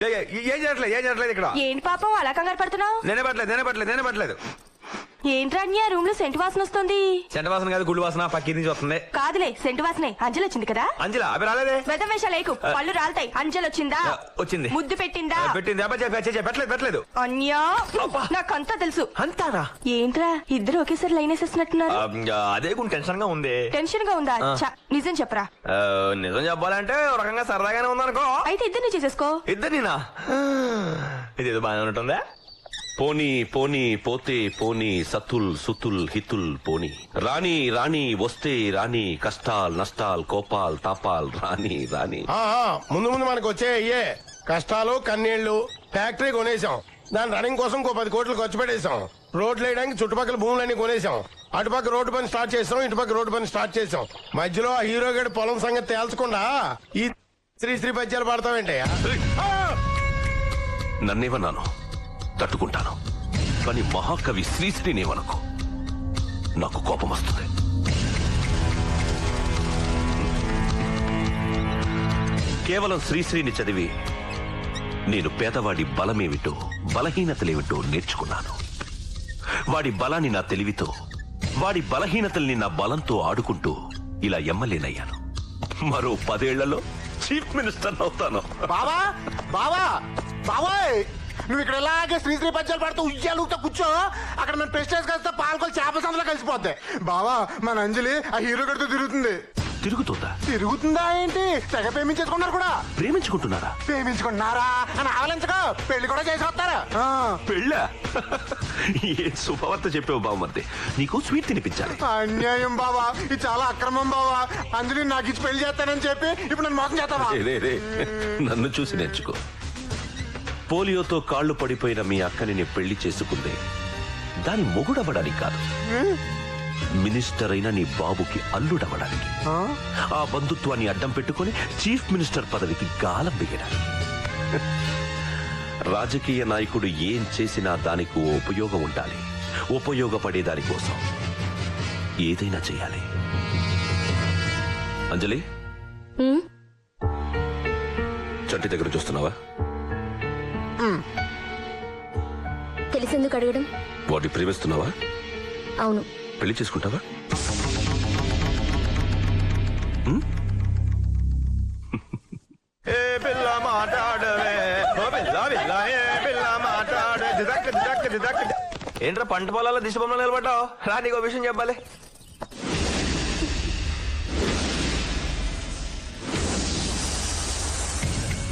ఏం చేయట్లేదు ఇక్కడ. ఏంటి పాపం అలా కంగారు పడుతున్నావు? నేనే పట్టలేదు. ఏంట్రా అన్య రూమ్ లో సెంటు వాసన వస్తుంది. సెంట వాసన కాదు, గుళ్ళు వాసన పక్కి నుంచి వస్తుంది. కాదులే, సెంటు వాసనే. అంజలి వచ్చింది కదా. అంజలా అవి రాలేదే. వేషాలేకు, పళ్ళు రాలతాయి. అంజలి వచ్చిందా? వచ్చింది. ముద్దు పెట్టిందా? పెట్టలేదు. అన్యా నాకంతా తెలుసు. అంతారా? ఏంట్రా ఇద్దరు ఒకేసారి లైన్ వేసేస్తున్నట్టున్నారు. అదే కొంచెం టెన్షన్ గా ఉంది. టెన్షన్ గా ఉందా? నిజం చెప్పరా. నిజం చెప్పాలంటే ఒక రకంగా సరదాగానే ఉందనుకో. అయితే ఇద్దరిని చేసేసుకో. ఇద్దరినా? ఇదేదో బాగానే ఉంటుందా? పోనీ పోనీ పోతే పోనీ సతుల్ సుతుల్ హితుల్ పోనీ రాణి రాణి వస్తే రాణి కష్టాల్ నష్టాల్ కోపాల్ తాపాల్ రాణి రాణి. ముందు మనకు వచ్చే అయ్యే కష్టాలు కన్నీళ్లు. ఫ్యాక్టరీ కొనేసాం, దాని రన్నింగ్ కోసం 10 కోట్లు ఖర్చు పెట్టేశాం. రోడ్లు వేయడానికి చుట్టుపక్కల భూములన్నీ కొనేసాం. అటుపక్క రోడ్డు పని స్టార్ట్ చేసాం, ఇటుపక్క రోడ్డు పని స్టార్ట్ చేసాం. మధ్యలో ఆ హీరో గడి పొలం సంగతి తేల్చకుండా ఈ శ్రీ పద్యాలు పాడతావేంటయ్యా? నన్నేమన్నాను తట్టుకుంటాను, కానీ మహాకవి శ్రీశ్రీనేమనుకో నాకు కోపం వస్తుంది. కేవలం శ్రీశ్రీని చదివి నేను పేదవాడి బలమేమిటో బలహీనతలేమిటో నేర్చుకున్నాను. వాడి బలాన్ని నా తెలివితో, వాడి బలహీనతల్ని నా బలంతో ఆడుకుంటూ ఇలా ఎమ్మెల్యేనయ్యాను. మరో 10 ఏళ్లలో చీఫ్ మినిస్టర్ అవుతాను. బావా బావా బావోయ్, నువ్వు ఇక్కడ ఇలాగే శ్రీశ్రీ పద్యాలు పడుతూ ఉయ్యాలుతో కూర్చో. అక్కడ మన ప్రెస్టేజ్ కలిస్తే పాల్కొలు చేపల సందులో కలిసిపోద్ది. బావా మన అంజలి ఆ హీరో గడితో తిరుగుతుందా? తిరుగుతుందా ఏంటి? తెగ ప్రేమించేసుకున్నారు కూడా. ప్రేమించుకుంటున్నారా? ప్రేమించుకున్నారా అని ఆవలించక పెళ్లి కూడా చేసి వస్తారా? పెళ్ళా? ఏ శుభవార్త చెప్పావు బావమర్ది. నీకు స్వీట్ తినిపించాలి. అన్యాయం బావా, ఇది చాలా అక్రమం బావా. అంజలి నాకు ఇచ్చి పెళ్లి చేస్తానని చెప్పి ఇప్పుడు నన్ను మోసం చేస్తావా? నన్ను చూసి నేర్చుకో. పోలియోతో కాళ్లు పడిపోయిన మీ అక్కని నేను పెళ్లి చేసుకుందే దాని మొగుడవడానికి కాదు, మినిస్టర్ అయిన నీ బాబుకి అల్లుడవడానికి. ఆ బంధుత్వాన్ని అడ్డం పెట్టుకుని చీఫ్ మినిస్టర్ పదవికి గాలం దిగడానికి. రాజకీయ నాయకుడు ఏం చేసినా దానికి ఓ ఉపయోగం ఉండాలి. ఉపయోగపడే దానికోసం ఏదైనా చేయాలి. అంజలి, చంటి దగ్గర చూస్తున్నావా? తెలిసేందుకు అడగడం? వాడిని ప్రేమిస్తున్నావా? అవును. పెళ్లి చేసుకుంటావా? ఏంట్రా పంట పొలాల్లో దిశ బొమ్మలు నిలబడ్డావు? రా, నీకు విషయం చెప్పాలి.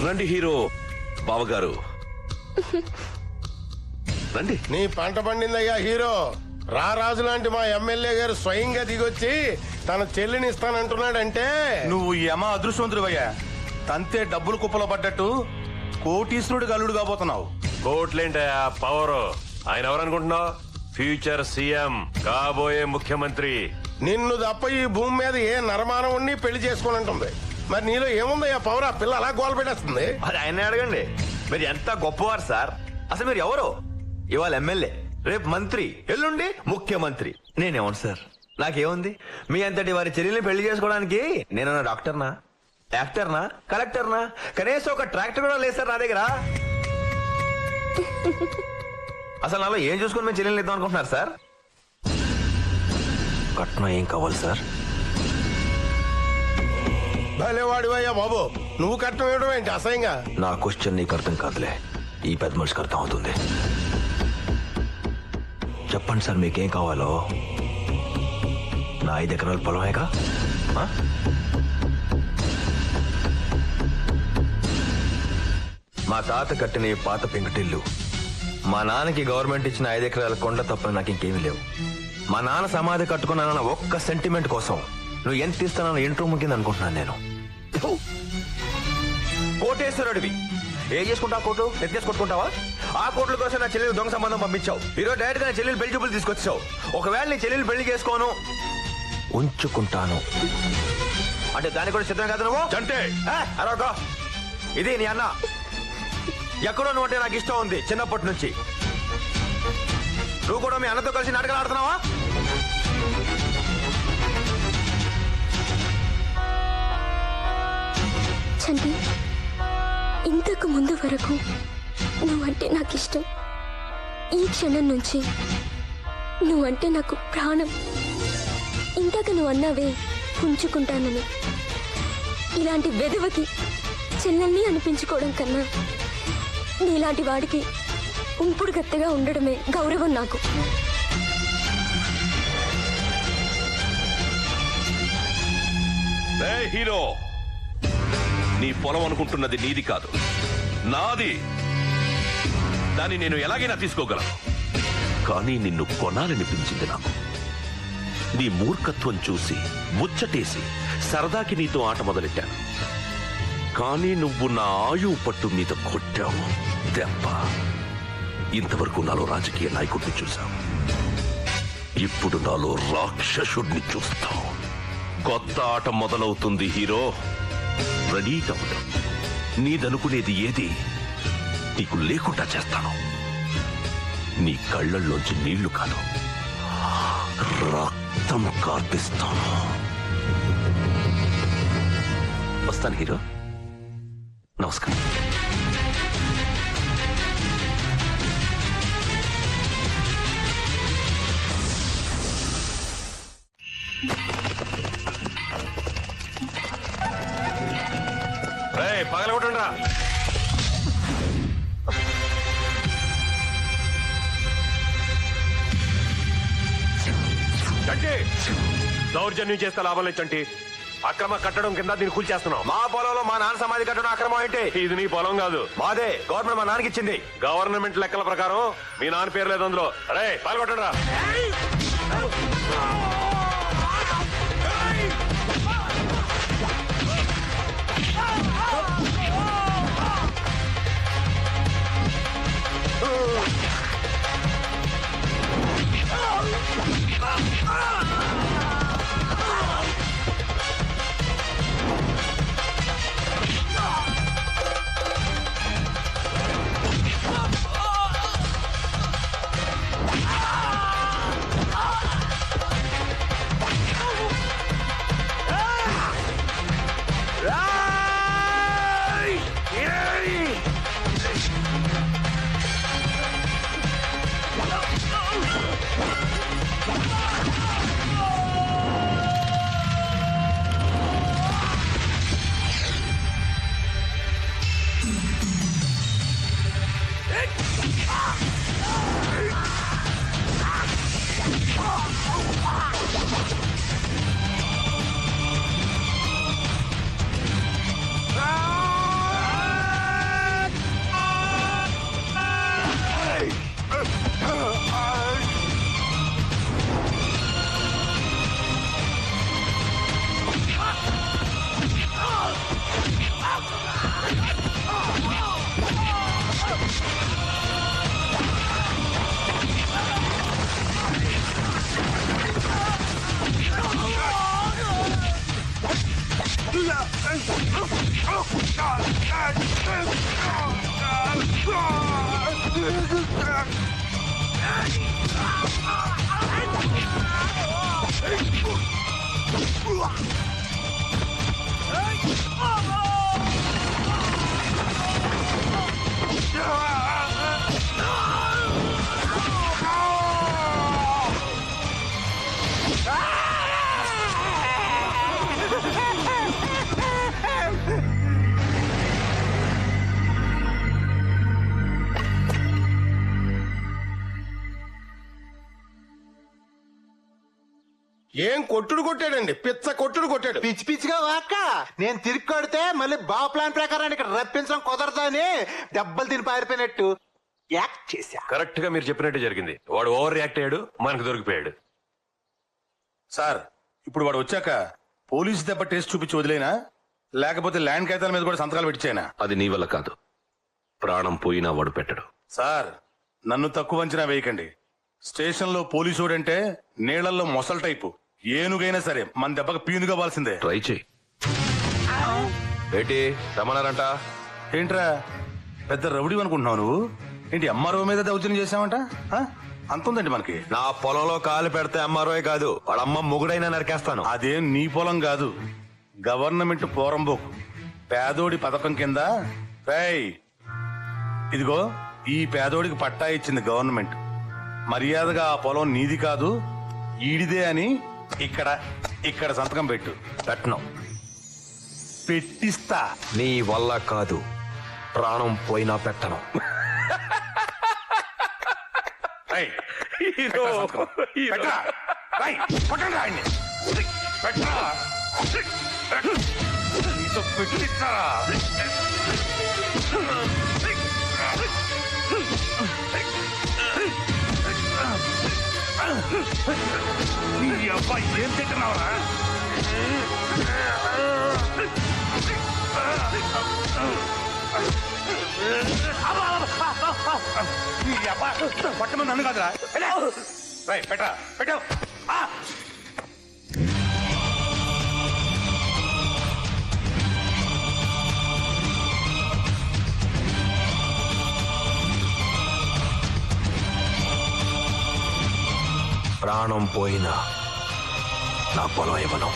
రండి హీరో బావగారు, రండి. నీ పంట పండిందయ్యా హీరో. రారాజు లాంటి మా ఎమ్మెల్యే గారు స్వయంగా దిగొచ్చి తన చెల్లిని ఇస్తానంటున్నాడంటే నువ్వు యమ అదృష్టవంతుడివయ్యా. తంతే డబ్బులు కుప్పలో పడ్డట్టు కోటీశ్వరుడు అల్లుడు కాబోతున్నావు. కోట్లేంటయా పవర్. ఆయన ఎవరనుకుంటున్నావు? ఫ్యూచర్ సీఎం, కాబోయే ముఖ్యమంత్రి. నిన్ను తప్ప ఈ భూమి మీద ఏ నరమానవుణ్ణి పెళ్లి చేసుకోనంటుంది. మరి నీలో ఏముందయ్యా పవర్? ఆ పిల్ల అలా గోల పెట్టేస్తుంది. అది ఆయన్నే అడగండి. మీరు ఎంత గొప్పవారు సార్. అసలు మీరు ఎవరు? ఇవాళ ఎమ్మెల్యే, రేపు మంత్రి, ఎల్లుండి ముఖ్యమంత్రి. నేనేమను సార్? నాకేముంది? మీ అంతటి వారి చెల్లెల్ని పెళ్లి చేసుకోవడానికి నేనన్నా డాక్టర్నా, యాక్టర్నా, కలెక్టర్నా? కనీసం ఒక ట్రాక్టర్ కూడా లేదు సార్ నా దగ్గర. అసలు నాలో ఏం చూసుకుని మేము చెల్లెల్ని ఇద్దాం అనుకుంటున్నారు సార్? కట్నం ఏం కావాలి సార్? భలేవాడివయ్యా బాబు, నువ్వు కట్నం ఇవ్వడం ఏంటి అసహ్యంగా? నా క్వశ్చన్ నీకు అర్థం కాదులే, ఈ పెద్ద మనిషికి అర్థం అవుతుంది. చెప్పండి సార్, మీకేం కావాలో? నా 5 ఎకరాల పొలమేగా? మా తాత కట్టిన ఈ పాత పెంకుటిల్లు, మా నాన్నకి గవర్నమెంట్ ఇచ్చిన 5 ఎకరాల కొండ తప్ప నాకు ఇంకేమీ లేవు. మా నాన్న సమాధి కట్టుకున్నానన్న ఒక్క సెంటిమెంట్ కోసం నువ్వు ఎంత ఇస్తానన్న ఇంట్రో ముగింది అనుకుంటున్నాను నేను. కోటేశ్వరుడివి, ఏం చేసుకుంటావు? కోటు ఎత్తేసుకొట్టుకుంటావా? ఆ కోట్ల కోసం నా చెల్లెలు దొంగ సంబంధం పంపించావు. ఈరోజు డైరెక్ట్ గా నా చెల్లెలు పెళ్లి చూపులు తీసుకొచ్చావు. ఒకవేళ నీ చెల్లెలు పెళ్లి చేసుకోను, ఉంచుకుంటాను అంటే దానికి కూడా సిద్ధం కదా నువ్వు? చంటే అరవకో. ఇది నీ అన్న. ఎక్కడో నువ్వు అంటే నాకు ఇష్టం ఉంది చిన్నప్పటి నుంచి. నువ్వు కూడా మీ అన్నతో కలిసి నాటకాలు ఆడుతున్నావా? చంటి, ఇంతకు ముందు వరకు నువ్వంటే నాకు ఇష్టం. ఈ క్షణం నుంచి నువ్వంటే నాకు ప్రాణం. ఇంతక నువ్వు అన్నావే ఉంచుకుంటానని. ఇలాంటి వెధవకి చెల్లెల్ని అనిపించుకోవడం కన్నా నీలాంటి వాడికి ఉంపుడు గత్తెగా ఉండడమే గౌరవం నాకు. హీరో, నీ పొలం అనుకుంటున్నది నీది కాదు, నాది. దాన్ని నేను ఎలాగైనా తీసుకోగలను, కానీ నిన్ను కొనాలనిపించింది నాకు. నీ మూర్ఖత్వం చూసి ముచ్చటేసి సరదాకి నీతో ఆట మొదలెట్టాను. కానీ నువ్వు నా ఆయువు పట్టు మీద కొట్టావు దెబ్బ. ఇంతవరకు నాలో రాజకీయ నాయకుడిని చూశావు, ఇప్పుడు నాలో రాక్షసుడిని చూస్తావు. కొత్త ఆట మొదలవుతుంది హీరో, రెడీగా ఉండు. నీదనుకునేది ఏది నీకు లేకుండా చేస్తాను. నీ కళ్ళల్లోంచి నీళ్లు కాదు, రక్తం కార్పిస్తాను. వస్తాను హీరో, నమస్కారం. పగలగొట్టండి రా. చంటి, దౌర్జన్యం చేస్తే లాభం లేదు చంటి. అక్రమ కట్టడం కింద దీన్ని కూల్చేస్తున్నావు. మా పొలంలో మా నాన్న సమాధి కట్టడం అక్రమం ఏంటి? ఇది నీ పొలం కాదు, మాదే. గవర్నమెంట్ మా నాన్నకి ఇచ్చింది. గవర్నమెంట్ లెక్కల ప్రకారం మీ నాన్న పేరు లేదు అందులో. అరే పాల్గొట్టండి రా. ఏం కొట్టుడు కొట్టాడండి, పిచ్చ కొట్టుడు కొట్టాడు. పిచ్చి పిచ్చిగా వాక్క నేను తిరిగి కొడితే మళ్ళీ బా ప్లాన్ ప్రకారం ఇక్కడ రప్పించడం కుదరదని దెబ్బలు తిని పారిపోయినట్టు యాక్ట్ చేశా. కరెక్ట్ గా మీరు చెప్పినట్టే జరిగింది. వాడు ఓవర్ రియాక్ట్ అయ్యాడు, మనకు దొరికిపోయాడు. సార్ ఇప్పుడు వాడు వచ్చాక పోలీస్ దెబ్బ టేస్ట్ చూపించి వదిలేనా, లేకపోతే ల్యాండ్ కాగితాల మీద కూడా సంతకాలు పెట్టించానా? అది నీ వల్ల కాదు, ప్రాణం పోయినా వాడు పెట్టడు. సార్ నన్ను తక్కువ అంచనా వేయకండి. స్టేషన్ లో పోలీసుడంటే నీళ్లలో మొసల్ టైపు. ఏనుగైనా సరే మన దెబ్బకి పీనుగా వాల్సిందే. ట్రై చేయి. ఏంటి రమణారంట? ఏంట్రా పెద్ద రౌడీ అనుకుంటున్నావు నువ్వు? ఏంటి ఎంఆర్ఓ మీద దౌర్జన్యం చేసావంట? ఆ? అంతుందండి మనకి. నా పొలంలో కాలు పెడితే అమ్మారోయ్ కాదు, వాళ్ళ అమ్మ మొగుడైనా నరికేస్తాను. అదేం నీ పొలం కాదు, గవర్నమెంట్ పోరంబోకు. పేదోడి పథకం కింద రేయ్ ఇదిగో ఈ పేదోడికి పట్టా ఇచ్చింది గవర్నమెంట్. మర్యాదగా ఆ పొలం నీది కాదు ఈడిదే అని ఇక్కడ సంతకం పెట్టు. పెట్టను. పెట్టిస్తా. నీ వల్ల కాదు, ప్రాణం పోయినా పెట్టను. రేయ్, పెట్టరా సంతకం. పెట్టరా. రేయ్, కొట్టండి రా ఆయన్ని. పెట్టరా. నీతో పెట్టిస్తారా? నీ అబ్బాయి ఏం తింటున్నావురా? నీ అబ్బాయి పట్టమని నన్ను కాదురా. రైట్ పెట్టరా. పెట్టావు. ప్రాణం పోయినా నా పొలం ఇవ్వను.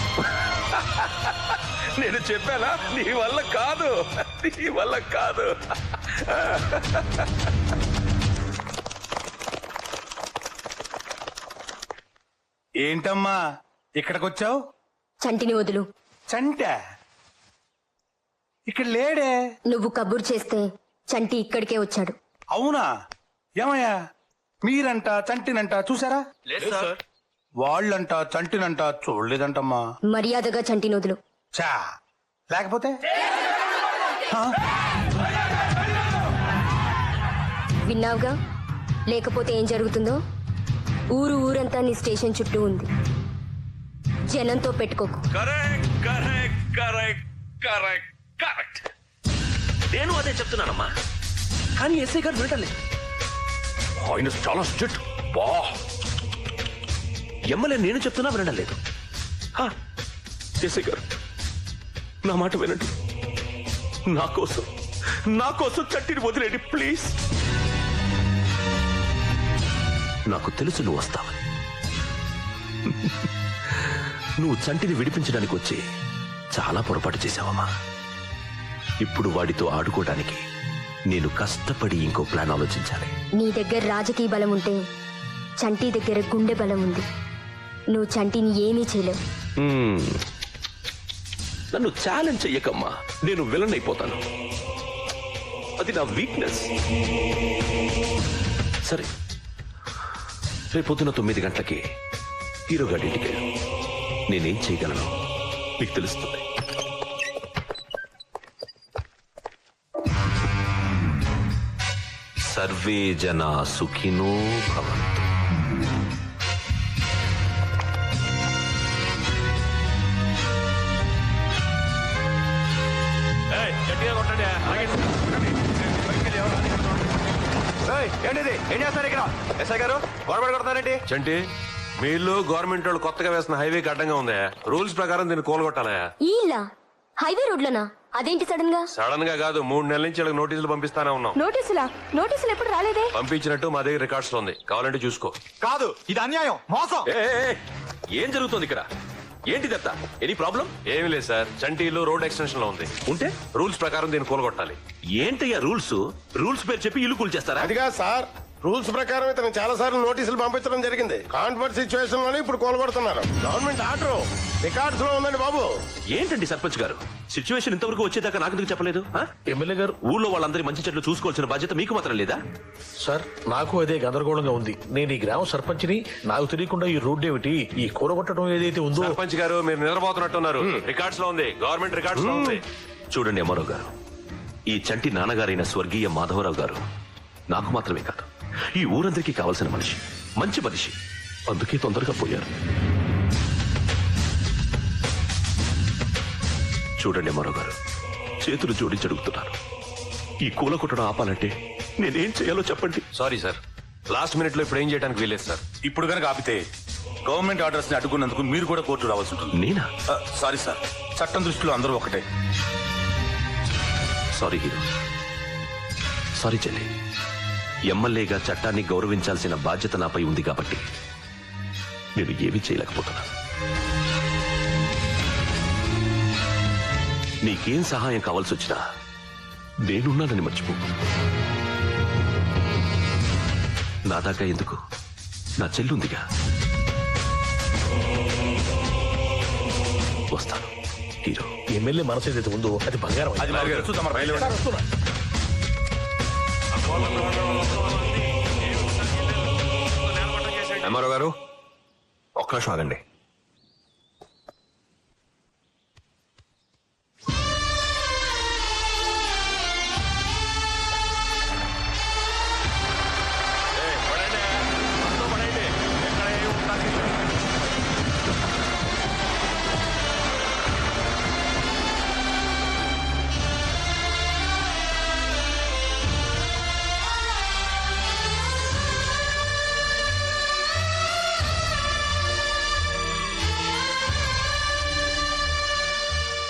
నేను చెప్పానా నీ వల్ల కాదు, నీ వల్ల కాదు. ఏంటమ్మా ఇక్కడికొచ్చావు? చంటిని వదులు. చంట ఇక్కడ లేడే. నువ్వు కబురు చేస్తే చంటి ఇక్కడికే వచ్చాడు. అవునా? ఏమయ్యా మీరంట చంటినంట చూసారా? వాళ్ళంట చంటినంట చూడలేదంటమ్మా. మర్యాదగా చంటిని వదులు. చా లేకపోతే విన్నావుగా, లేకపోతే ఏం జరుగుతుందో. ఊరంతా నీ స్టేషన్ చుట్టూ ఉంది. జనంతో పెట్టుకోకు. Correct correct correct correct correct. నేను అదే చెప్తున్నానమ్మా, కానీ ఎస్ఐ గారు వినటలేదు. ఆయన చాలా స్ట్రిక్ట్. బా ఎమ్మెల్యే నేను చెప్తున్నా వినడం లేదు. ఎస్ఐ గారు నా మాట వినండి. నా కోసం చట్టిని వదిలేండి ప్లీజ్. నాకు తెలుసు నువ్వు వస్తావని. నువ్వు చంటిని విడిపించడానికి వచ్చి చాలా పొరపాటు చేశావమ్మా. ఇప్పుడు వాడితో ఆడుకోవడానికి నేను కష్టపడి ఇంకో ప్లాన్ ఆలోచించాలి. నీ దగ్గర రాజకీయ బలం ఉంటే చంటి దగ్గర గుండె బలం ఉంది. నువ్వు చంటిని ఏమీ చేయలేవు. నన్ను ఛాలెంజ్ చెయ్యకమ్మా, నేను విలన్ అయిపోతాను. అది నా వీక్నెస్. సరే, రేపొద్దున 9 గంటలకి హీరో గారి ఇంటికి వెళ్ళు. నేనేం చేయగలను మీకు తెలుస్తుంది. సర్వే జనా సుఖినో భవంతు. ఏంటిది? ఏం చేస్తారు ఇక్కడ? ఎస్ఐ గారు గొడవ కొడతారేంటి? చంటి మీ ఇల్లు గవర్నమెంట్ వాళ్ళు కొత్తగా వేసిన హైవేకి అడ్డంగా ఉంది. రూల్స్ ప్రకారం దీన్ని కూలగొట్టాలా? ఈలా హైవే రోడ్లనా? అదేంటి సడన్ గా? సడన్ గా కాదు, 3 నెలల నుంచి వాళ్ళకి నోటీసులు పంపిస్తానే ఉన్నాం. నోటీసులు ఎప్పుడు రాలేదే? పంపించినట్టు మా దగ్గర రికార్డ్స్ లో ఉంది, కావాలంటే చూసుకో. కాదు, ఇది అన్యాయం, మోసం. ఏం జరుగుతుంది ఇక్కడ? ఏంటిదంతా? Any problem? ఏమీ లేదు సార్, చంటి ఇల్లు రోడ్ ఎక్స్టెన్షన్ లో ఉంది. ఉంటే రూల్స్ ప్రకారం దీన్ని కూలగొట్టాలి. ఏంటయ్యా రూల్స్? రూల్స్ పేరు చెప్పి ఇల్లు కూల్ చేస్తారా? అదిగా సార్, రూల్స్ ప్రకారం ఇతను చాలా సార్లు నోటీసులు పంపించడం జరిగింది. కాన్ఫరెన్స్ సిచ్యువేషన్ లోనే ఇప్పుడు కోలుగొడుతున్నారు. గవర్నమెంట్ ఆర్డర్ రికార్డ్స్ లో ఉందండి బాబు. ఏంటండి సర్పంచ్ గారు, సిచ్యువేషన్ ఇంతవరకు వచ్చేదాకా నాకు ఎందుకు చెప్పలేదు? ఎమ్మెల్యే గారు, ఊళ్ళో వాళ్ళందరి మంచి చెట్లు చూసుకోవాల్సిన బాధ్యత మీకు మాత్రం లేదా? సార్ నాకు అదే గందరగోళంగా ఉంది. నేను ఈ గ్రామ సర్పంచ్ని, నాకు తెలియకుండా ఈ రోడ్డు ఏమిటి, ఈ కూరగొట్టడం ఏదైతే ఉందో. సర్పంచ్ గారు మీరు నిద్రపోతున్నట్టున్నారు. రికార్డ్స్ లో ఉంది, గవర్నమెంట్ రికార్డ్స్ లో ఉంది. చూడండి అమ్మారావు గారు, ఈ చంటి నాన్నగారైన స్వర్గీయ మాధవరావు గారు నాకు మాత్రమే కాదు, ఈ ఊరందరికీ కావాల్సిన మనిషి, మంచి మనిషి. అందుకే తొందరగా పోయారు. చూడండి అమ్మారావు గారు, చేతులు జోడించి అడుగుతున్నాను, ఈ కూల కొట్టడం ఆపాలంటే నేనేం చేయాలో చెప్పండి. సారీ సార్, లాస్ట్ మినిట్ లో ఇప్పుడు ఏం చేయడానికి వీలేదు సార్. ఇప్పుడు కనుక ఆపితే గవర్నమెంట్ ఆర్డర్స్ ని అడ్డుకున్నందుకు మీరు కూడా కోర్టు రావాల్సి ఉంటుంది. నేనా? సారీ సార్, చట్టం దృష్టిలో అందరూ ఒకటే. సారీ హీరో, సారీ చెల్లి. ఎమ్మెల్యేగా చట్టాన్ని గౌరవించాల్సిన బాధ్యత నాపై ఉంది కాబట్టి నేను ఏమీ చేయలేకపోతున్నా. నీకేం సహాయం కావాల్సి వచ్చినా నేనున్నానని మర్చిపో. నా దాకా ఎందుకు, నా చెల్లుందిగా. వస్తాను హీరో. ఎమ్మెల్యే మనసు ఏదైతే ఉందో అది బంగారం. అది మరి తెలుసు, తమరు బయలుదేరండి. వస్తున్నా. ఎంఆర్ఓ గారు ఒక్క నిమిషం ఆగండి.